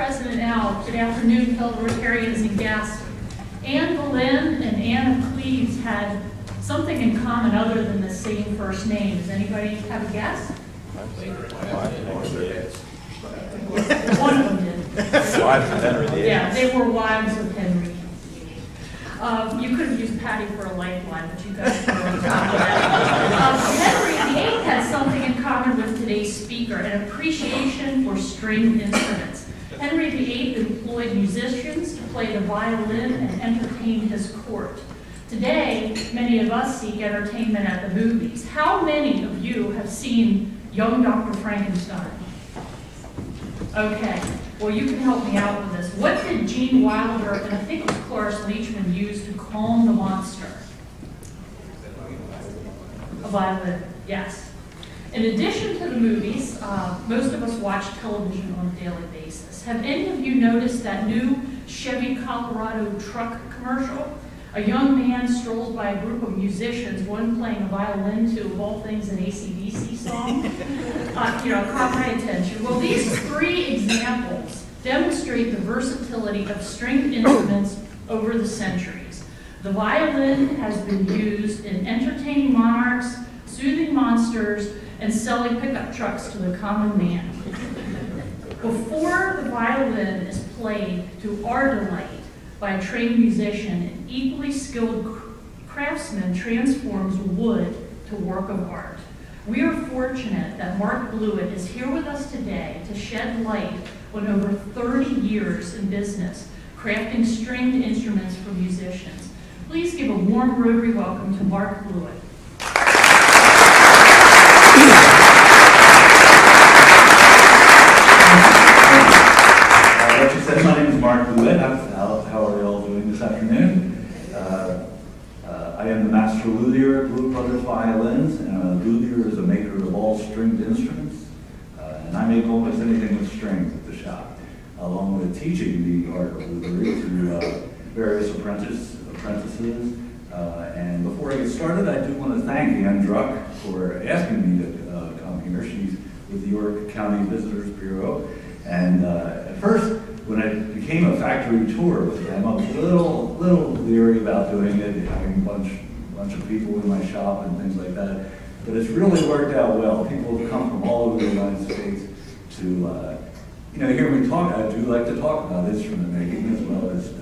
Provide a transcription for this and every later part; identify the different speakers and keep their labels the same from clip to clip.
Speaker 1: President Al. Good afternoon, fellow Rotarians and guests. Anne Boleyn and Anne of Cleves had something in common other than the same first name. Does anybody have a guess? One of them did.
Speaker 2: Wives of Henry VIII.
Speaker 1: Yeah, they were wives of Henry. You could have used Patty for a lifeline, but you guys were on top of that. Henry VIII had something in common with today's speaker, an appreciation for stringed instruments. Henry VIII employed musicians to play the violin and entertain his court. Today, many of us seek entertainment at the movies. How many of you have seen Young Dr. Frankenstein? Okay, well, you can help me out with this. What did Gene Wilder and I think it was Cloris Leachman use to calm the monster? A violin, yes. In addition to the movies, most of us watch television on a daily basis. Have any of you noticed that new Chevy Colorado truck commercial? A young man strolls by a group of musicians, one playing a violin to, of all things, an AC/DC song. Caught my attention. Well, these three examples demonstrate the versatility of stringed instruments over the centuries. The violin has been used in entertaining monarchs, soothing monsters, and selling pickup trucks to the common man. Before the violin is played to our delight by a trained musician, an equally skilled craftsman transforms wood to work of art. We are fortunate that Mark Bluett is here with us today to shed light on over 30 years in business, crafting stringed instruments for musicians. Please give a warm Rotary welcome to Mark Bluett.
Speaker 3: Like you said, my name is Mark Bluett. How are you all doing this afternoon? I am the master luthier at Bluett Bros Violins, and a luthier is a maker of all stringed instruments. And I make almost anything with strings at the shop, along with teaching the art of luthery to various apprentices. And before I get started, I do want to thank Ann Druck for asking me to come here. She's with the York County Visitors Bureau. And at first, when I became a factory tour with them, I was a little leery about doing it, having a bunch of people in my shop and things like that. But it's really worked out well. People have come from all over the United States to hear me talk. I do like to talk about instrument making as well as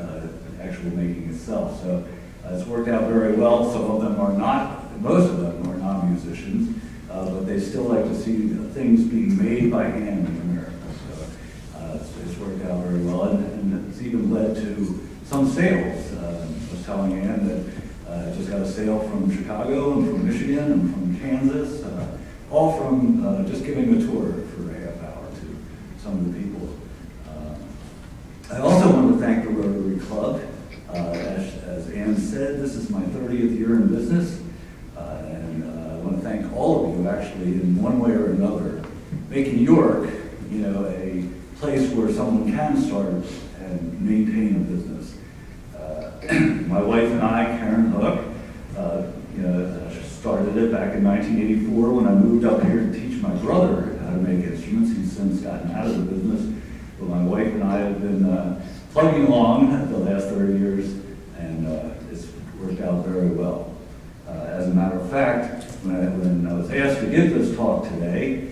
Speaker 3: actual making itself. So it's worked out very well. Some of them are not, most of them are not musicians, but they still like to see things being made by hand in America. It's worked out very well, and it's even led to some sales. I was telling Ann that I just got a sale from Chicago and from Michigan and from Kansas, all from just giving a tour for a half hour to some of the people. I also want to thank the Rotary Club. As Ann said, this is my 30th year in business, and I want to thank all of you, actually, in one way or another, making York, a place where someone can start and maintain a business. My wife and I, Karen Hook, started it back in 1984 when I moved up here to teach my brother how to make instruments. He's since gotten out of the business, but my wife and I have been plugging along the last 30 years, and it's worked out very well. As a matter of fact, when I was asked to give this talk today,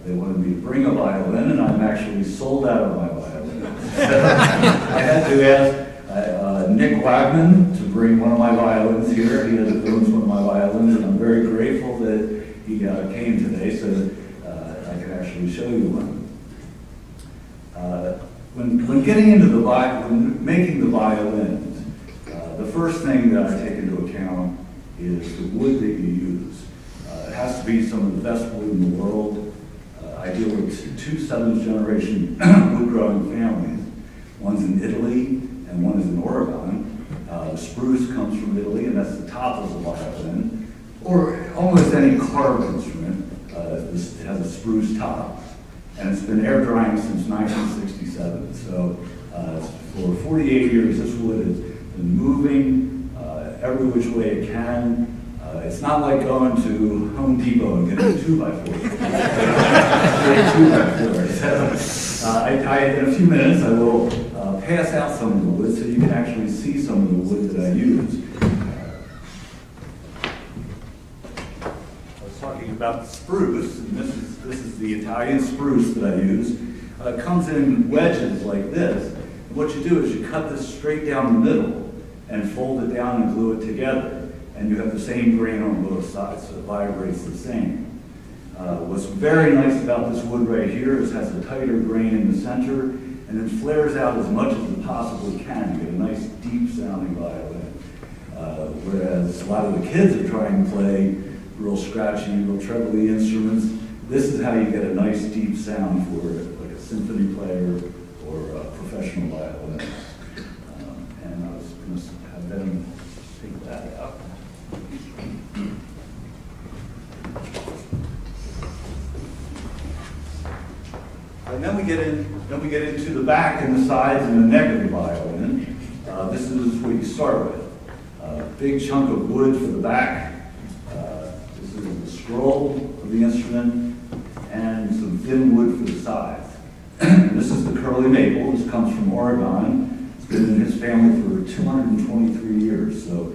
Speaker 3: they wanted me to bring a violin, and I'm actually sold out of my violin. I had to ask Nick Wagman to bring one of my violins here. He owns one of my violins, and I'm very grateful that he came today so that I could actually show you one. When getting into when making the violins, the first thing that I take into account is the wood that you use. It has to be some of the best wood in the world. I deal with two 7th generation wood-growing families. One's in Italy and one is in Oregon. The spruce comes from Italy, and that's the top of the violin. Or almost any carved instrument, it has a spruce top. And it's been air drying since 1967. So for 48 years, this wood has been moving every which way it can. It's not like going to Home Depot and getting a 2x4. I in a few minutes, I will pass out some of the wood so you can actually see some of the wood that I use. I was talking about the spruce, and this is the Italian spruce that I use. It comes in wedges like this. And what you do is you cut this straight down the middle and fold it down and glue it together. And you have the same grain on both sides, so it vibrates the same. What's very nice about this wood right here is it has a tighter grain in the center, and it flares out as much as it possibly can. You get a nice deep sounding violin. Whereas a lot of the kids are trying to play real scratchy, real trebly instruments, this is how you get a nice deep sound for like a symphony player or a professional violinist. And I was going to have them take that out. And then we get into the back and the sides and the neck of the violin. This is what you start with. Big chunk of wood for the back. This is the scroll of the instrument, and some thin wood for the sides. This is the curly maple. This comes from Oregon. It's been in his family for 223 years, so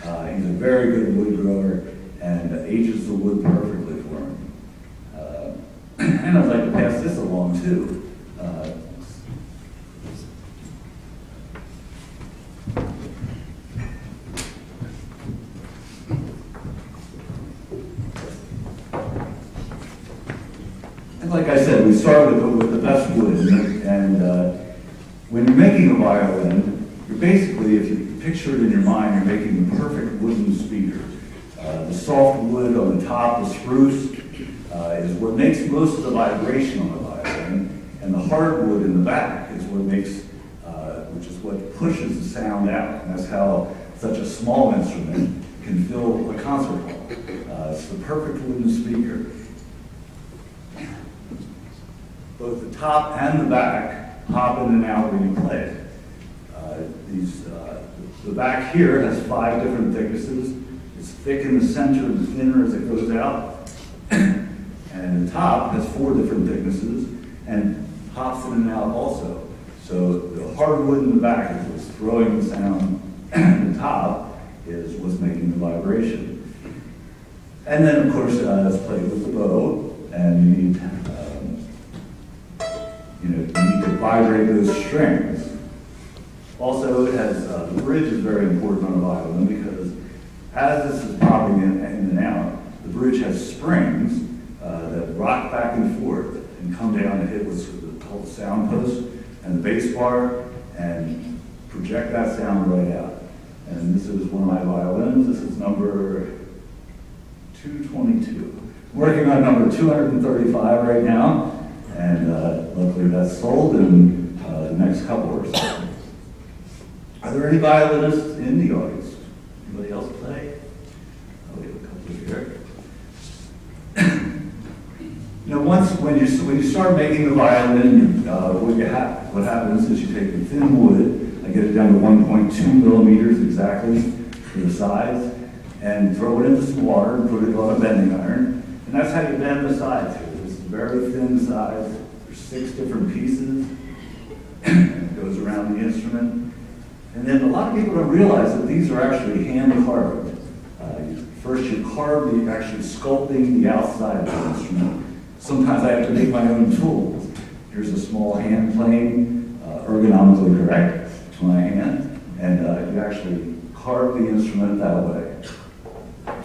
Speaker 3: he's a very good wood grower and ages the wood perfectly for him. And I'd like to pass this along too. And like I said, we start with the best wood, and when you're making a violin, you're basically, if you picture it in your mind, you're making the perfect wooden speaker. The soft wood on the top, the spruce, is what makes most of the vibration on the violin, and the hardwood in the back is what makes, which is what pushes the sound out, and that's how such a small instrument can fill a concert hall. It's the perfect wooden speaker. Both the top and the back hop in and out when you play it. The back here has 5 different thicknesses. It's thick in the center and thinner as it goes out. And the top has 4 different thicknesses and hops in and out also. So the hardwood in the back is what's throwing the sound, and the top is what's making the vibration. And then, of course, it's played with the bow, and you need, you need to vibrate those strings. Also, it has the bridge is very important on a violin because as this is popping in and out, the bridge has springs that rock back and forth and come down and hit what's called the sound post and the bass bar and project that sound right out. And this is one of my violins. This is number 222. I'm working on number 235 right now, and luckily that's sold in the next couple or so. Are there any violinists in the audience? Anybody else play? Oh, we have a couple here. You know, when you start making the violin, what happens is you take the thin wood, I get it down to 1.2 millimeters exactly for the sides, and throw it into some water and put it on a bending iron, and that's how you bend the sides here. This is very thin sides. There's 6 different pieces, and it goes around the instrument. And then a lot of people don't realize that these are actually hand carved. First you carve actually sculpting the outside of the instrument. Sometimes I have to make my own tools. Here's a small hand plane, ergonomically correct to my hand, and you actually carve the instrument that way.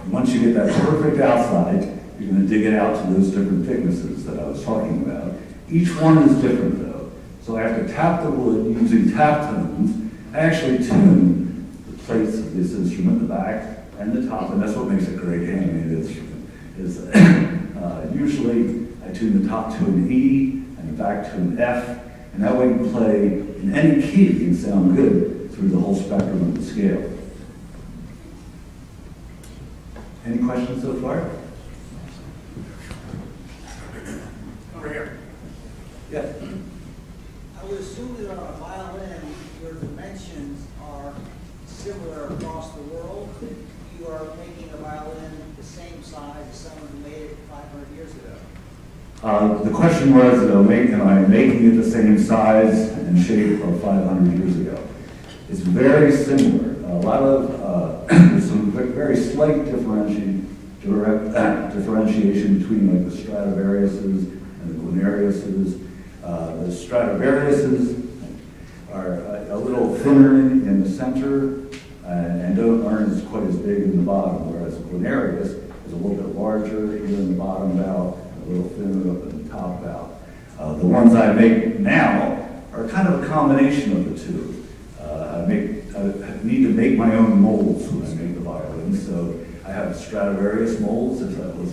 Speaker 3: Once you get that perfect outside, you're going to dig it out to those different thicknesses that I was talking about. Each one is different though. So I have to tap the wood using tap tones. I actually tune the plates of this instrument, the back and the top, and that's what makes a great handmade instrument. Is usually I tune the top to an E and the back to an F, and that way you can play in any key and sound good through the whole spectrum of the scale. Any questions so far?
Speaker 2: Over here.
Speaker 3: Yeah.
Speaker 4: I would assume that on a violin, your dimensions are similar across the world, that you are making a violin the same size as someone who made it 500 years ago.
Speaker 3: The question was, am I making it the same 500 years ago. It's very similar. A lot of, there's some very slight differentiation between like the Stradivariuses and the Guarneriuses. The Stradivariuses are a little thinner in the center and aren't quite as big in the bottom, whereas the Guarnerius is a little bit larger here in the bottom valve, a little thinner up in the top valve. The ones I make now are kind of a combination of the two. I need to make my own molds when I make the violins, so I have Stradivarius molds, if that was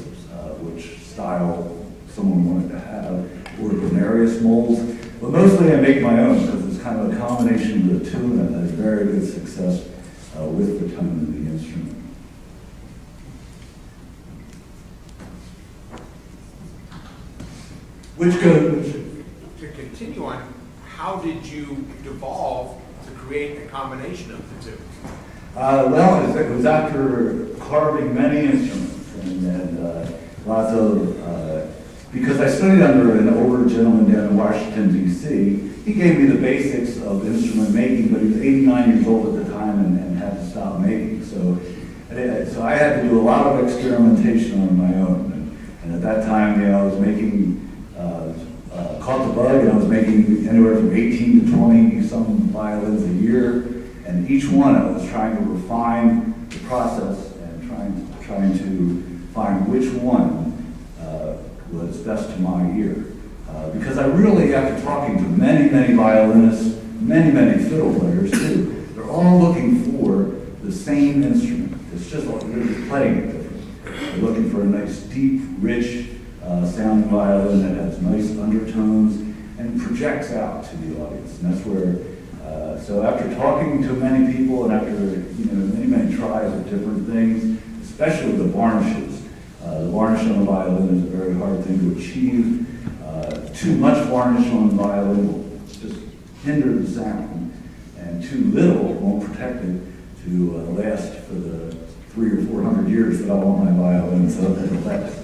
Speaker 3: which style someone wanted to have, or Guarnerius molds. But mostly I make my own because it's kind of a combination of the two, and I've had very good success with the tone of the instrument. Which goes
Speaker 2: To continue on, how did you devolve to create a combination of the two?
Speaker 3: Well, it was after carving many instruments and lots of, because I studied under an older gentleman down in Washington, D.C. He gave me the basics of instrument making, but he was 89 years old at the time and had to stop making. So I had to do a lot of experimentation on my own. And at that time, I was making, caught the bug, and I was making anywhere from 18 to 20 some violins a year. And each one I was trying to refine the process and trying to find which one was best to my ear. Because I really, after talking to many, many violinists, many fiddle players too, they're all looking for the same instrument. It's just like they're just playing it different. They're looking for a nice, deep, rich sounding violin that has nice undertones and projects out to the audience. And that's where, so after talking to many people and after many tries of different things, especially the varnishes, the varnish on the violin is a very hard thing to achieve. Too much varnish on the violin will just hinder the sound, and too little won't protect it to last for the 300 or 400 years that I want my violin to last.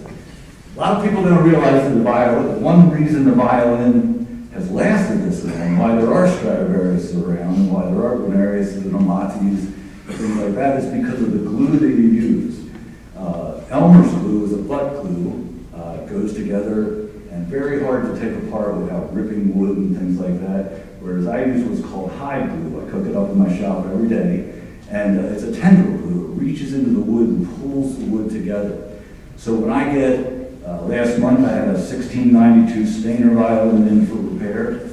Speaker 3: A lot of people don't realize that the violin, one reason the violin has lasted this long, why there are Stradivarius around, and why there are Guarnerius and Amatis, and things like that, is because of the glue that you use. Elmer's glue is a butt glue. It goes together and very hard to take apart without ripping wood and things like that. Whereas I use what's called hide glue. I cook it up in my shop every day, and it's a tendril glue. It reaches into the wood and pulls the wood together. So when I get, last month I had a 1692 Stainer violin in for repair.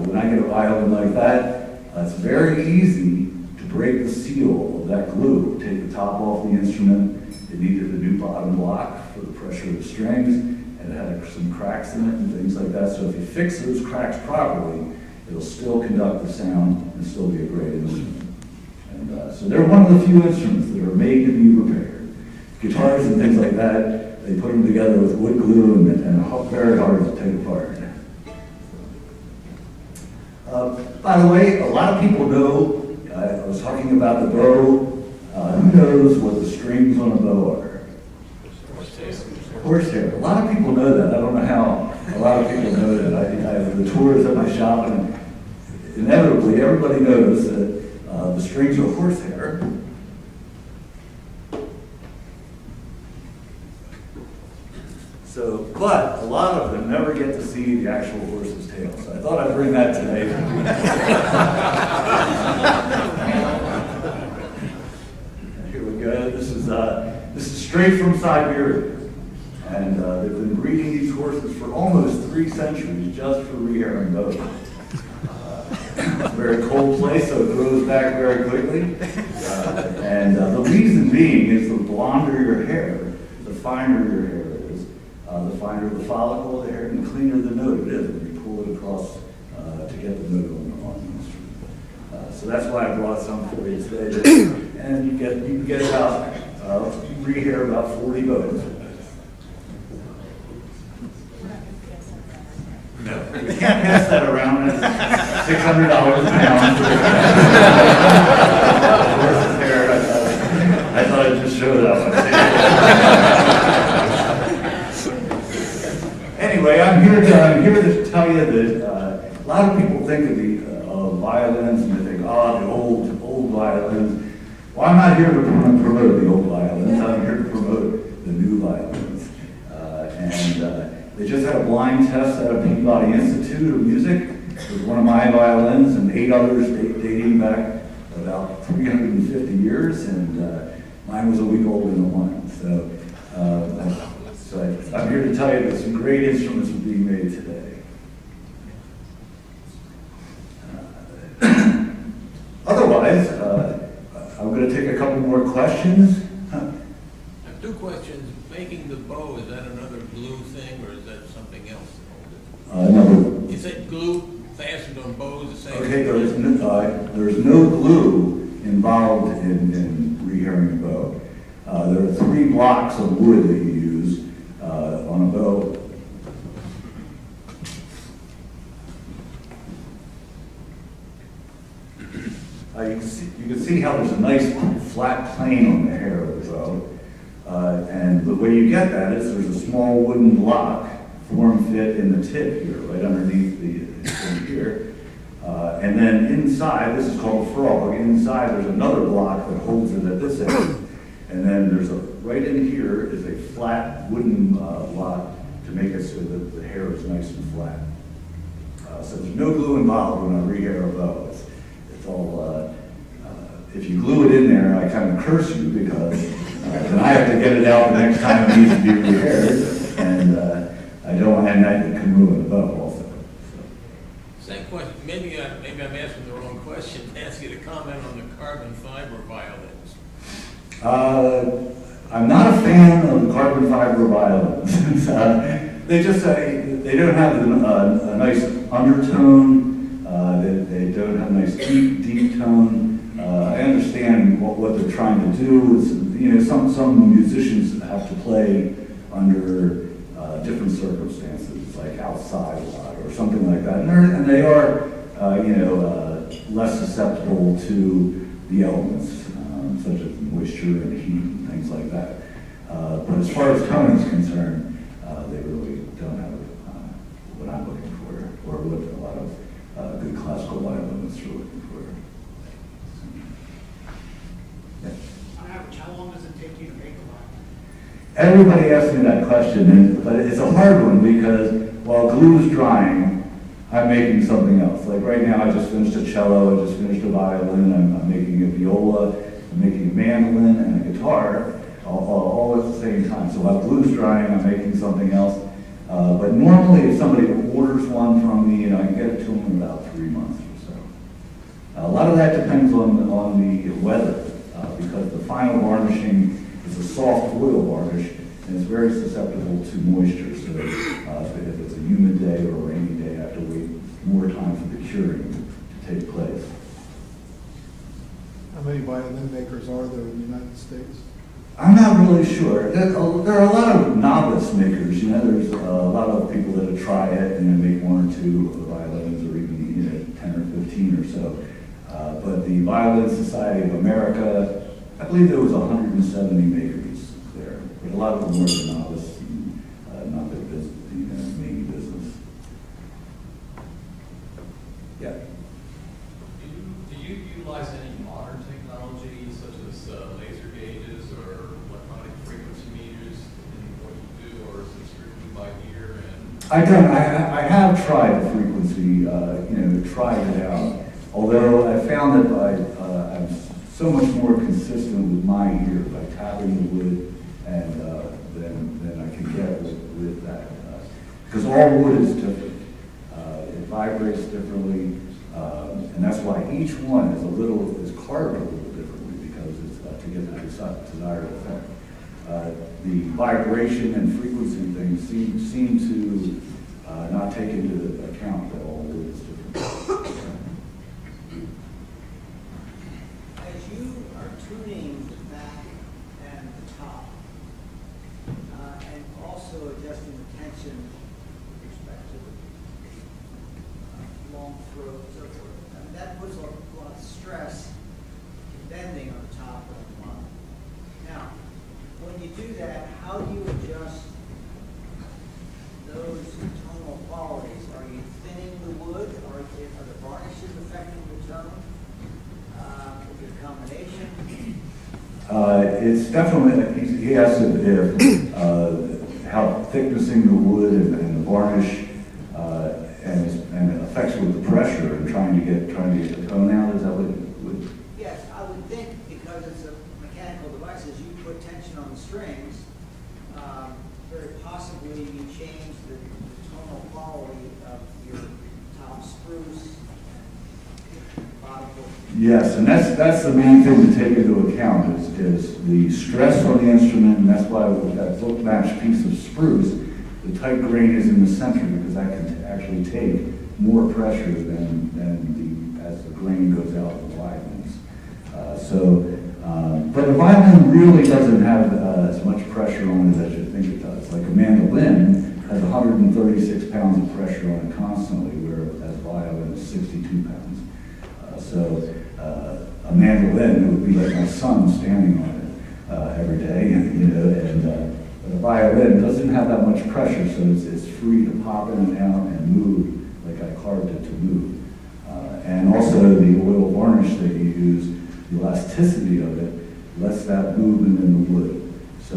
Speaker 3: When I get a violin like that, it's very easy to break the seal of that glue. Take the top off the instrument. It needed a new bottom block for the pressure of the strings, and it had some cracks in it and things like that. So if you fix those cracks properly, it'll still conduct the sound and still be a great instrument. And so they're one of the few instruments that are made to be repaired. Guitars and things like that, they put them together with wood glue and very hard to take apart. By the way, a lot of people know, I was talking about the bow. Who knows what the strings on a bow are? Horsehair. A lot of people know that. I don't know how a lot of people know that. I have the tours at my shop, and inevitably everybody knows that the strings are horsehair. So, but a lot of them never get to see the actual horse's tail. So I thought I'd bring that today. Here we go. This is straight from Siberia. And they've been breeding these horses for almost 3 centuries just for rehairing bows. It's a very cold place, so it grows back very quickly. The reason being is the blonder your hair, the finer your hair is, the finer the follicle of the hair, and the cleaner the note it is when you pull it across to get the note on the instrument. So that's why I brought some for you today. And you can get about, rehair about 40 bows. No, we can't pass that around. It's $600 a pound. Horse's hair. I thought I'd just show that one. Anyway, I'm here to tell you that a lot of people think of the violins and they think, oh, the old violins. Well, I'm not here to promote the old violins. I'm here to promote the new violins. They just had a blind test at a Peabody Institute of Music with one of my violins and 8 others dating back about 350 years, and mine was a week older than one. So I'm here to tell you that some great instruments are being made today. Otherwise, I'm going to take a couple more questions.
Speaker 5: I have 2 questions. Making the bow, is that another glue thing, or is that something else?
Speaker 3: No.
Speaker 5: You said glue fastened on bows the same?
Speaker 3: Okay, there's no glue involved in rehearing a bow. There are 3 blocks of wood that you use on a bow. You can see how there's a nice flat plane on the hair of the bow. And the way you get that is there's a small wooden block form-fit in the tip here, right underneath the thing here. And then inside, this is called a frog, inside there's another block that holds it at this end. And then right in here is a flat wooden block to make it so that the hair is nice and flat. So there's no glue involved when I rehair a bow. It's all, if you glue it in there, I kind of curse you because then I have to get it out the next time it needs to be repaired, and I don't, and that can ruin the bow also.
Speaker 5: Same question. Maybe I'm asking the wrong question. Ask you to comment on the carbon fiber violins.
Speaker 3: I'm not a fan of the carbon fiber violins. They just they don't have a nice undertone. They don't have a nice deep tone. I understand what they're trying to do. It's, some musicians have to play under different circumstances, like outside a lot or something like that, and they are less susceptible to the elements, such as moisture and heat and things like that. But as far as tone is concerned, they really don't have what I'm looking for, or what a lot of good classical violinists are looking for. Yeah.
Speaker 6: On average, how long does it take you to make a violin?
Speaker 3: Everybody asks me that question, but it's a hard one because while glue is drying, I'm making something else. Like right now, I just finished a cello, I just finished a violin, I'm making a viola, I'm making a mandolin and a guitar, all at the same time. So while glue is drying, I'm making something else. But normally, if somebody orders one from me, I can get it to them in about 3 months or so. A lot of that depends on the weather, because the final varnishing is a soft oil varnish, and it's very susceptible to moisture. So if it's a humid day or a rainy day, I have to wait more time for the curing to take place.
Speaker 6: How many violin makers are there in the United States?
Speaker 3: I'm not really sure. There are a lot of novice makers. There's a lot of people that try it and make 1 or 2 violins, or even 10 or 15 or so. But the Violin Society of America, I believe there was 170 makers there. But a lot of them were the novice, and not their business, main business. Yeah.
Speaker 7: Do you utilize any modern technology, such as laser gauges or electronic frequency meters in what you do, or is it strictly by ear?
Speaker 3: I have tried the frequency, tried it out. Although I found that I'm so much more consistent with my ear by tapping the wood, and than I can get with that. Because all wood is different. It vibrates differently, and that's why each one is carved a little differently, because it's to get the desired effect. The vibration and frequency things seem to not take into account that all wood is different.
Speaker 4: As you are tuning the back and the top, and also adjusting the tension with respect to the long throat and so forth, that puts a lot of stress and bending on the top and the bottom. Now, when you do that, how do you adjust those tonal qualities? Are you thinning the wood, or are perfecting the tone with your combination?
Speaker 3: It's definitely, he asked if how thicknessing the wood and the varnish and it affects with the pressure and trying to get the tone out. Is that what it would?
Speaker 4: Yes, I would think because it's a mechanical device, as you put tension on the strings, very possibly you change the tonal quality of your top spruce and bottom.
Speaker 3: Yes, and that's the main thing to take into account is the stress on the instrument, and that's why with that book match piece of spruce, the tight grain is in the center because that can actually take more pressure than as the grain goes out of the violins. But a violin really doesn't have as much pressure on it as you think it does. Like a mandolin has 136 pounds of pressure on it constantly, whereas a violin is 62 pounds. A mandolin, it would be like my son standing on it every day, but a violin doesn't have that much pressure, so it's free to pop in and out and move like I carved it to move. And also the oil varnish that you use, the elasticity of it lets that movement in the wood. So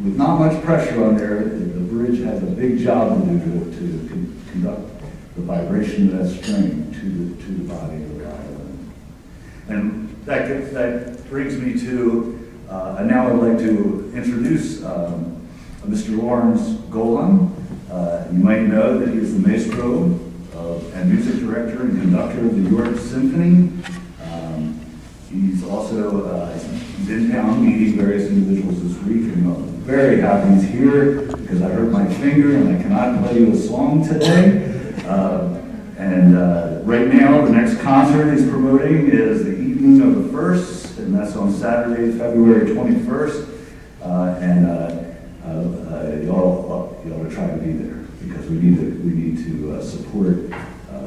Speaker 3: with not much pressure on there, the bridge has a big job to do to conduct the vibration of that string to the body of the violin. And that brings me to, now I'd like to introduce Mr. Lawrence Golan. You might know that he's the maestro and music director and conductor of the York Symphony. He's also he's in town meeting various individuals this week, and I'm very happy he's here because I hurt my finger and I cannot play you a song today. Right now, the next concert he's promoting is the Evening of the First, and that's on Saturday, February 21st. You all ought to try to be there because we need to support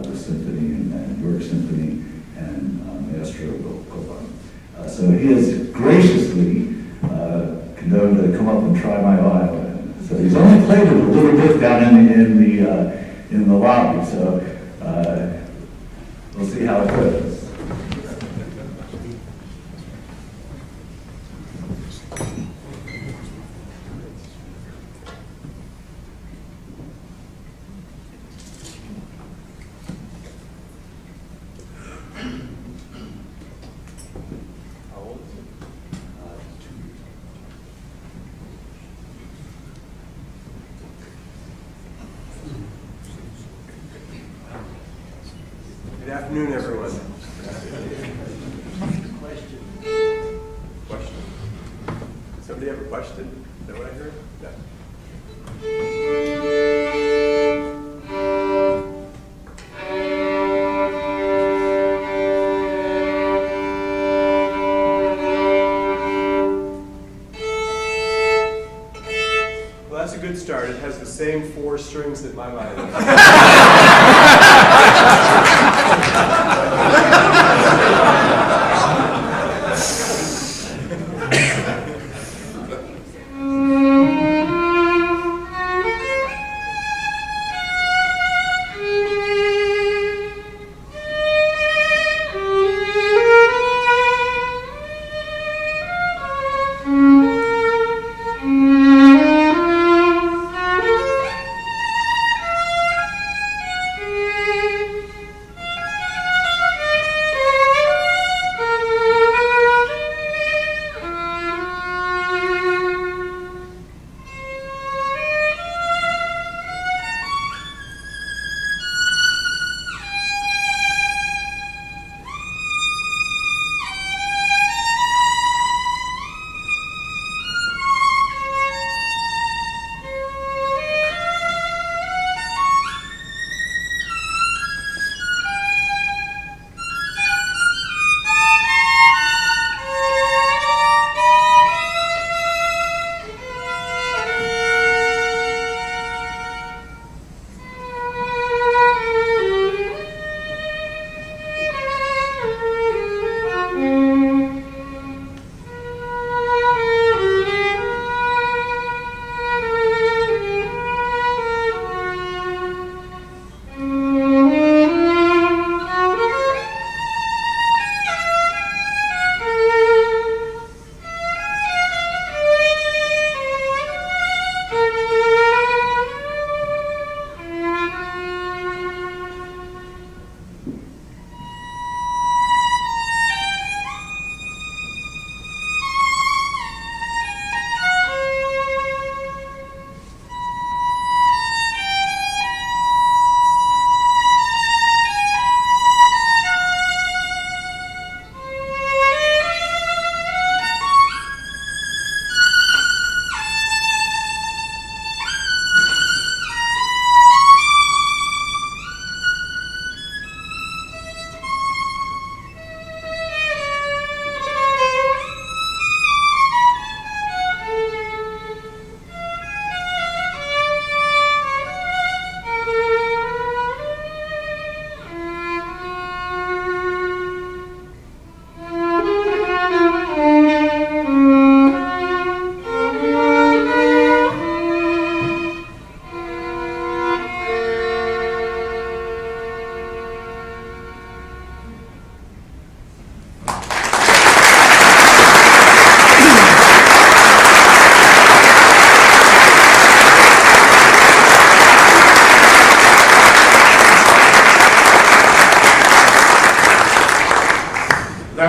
Speaker 3: the symphony and York Symphony and Maestro Golan. So he has graciously condoned to come up and try my violin. So he's only played it a little bit down in the lobby. So we'll see how it goes.
Speaker 8: Good afternoon, everyone. Question. Somebody have a question? Is that what I heard? Yeah. Well, that's a good start. It has the same 4 strings that my violin has.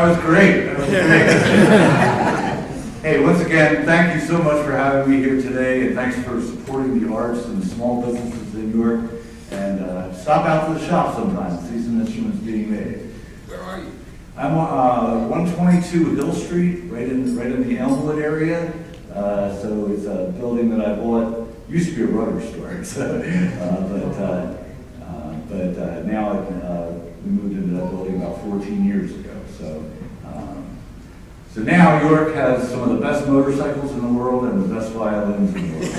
Speaker 3: was great. That was great. Hey, once again, thank you so much for having me here today, and thanks for supporting the arts and small businesses in York. And stop out to the shop sometime, see some instruments being made.
Speaker 5: Where are you?
Speaker 3: I'm on 122 Hill Street, right in the Elmwood area. So it's a building that I bought. Used to be a Rotary store, so, but now we moved into that building about 14 years ago. So now York has some of the best motorcycles in the world and the best violins in the world.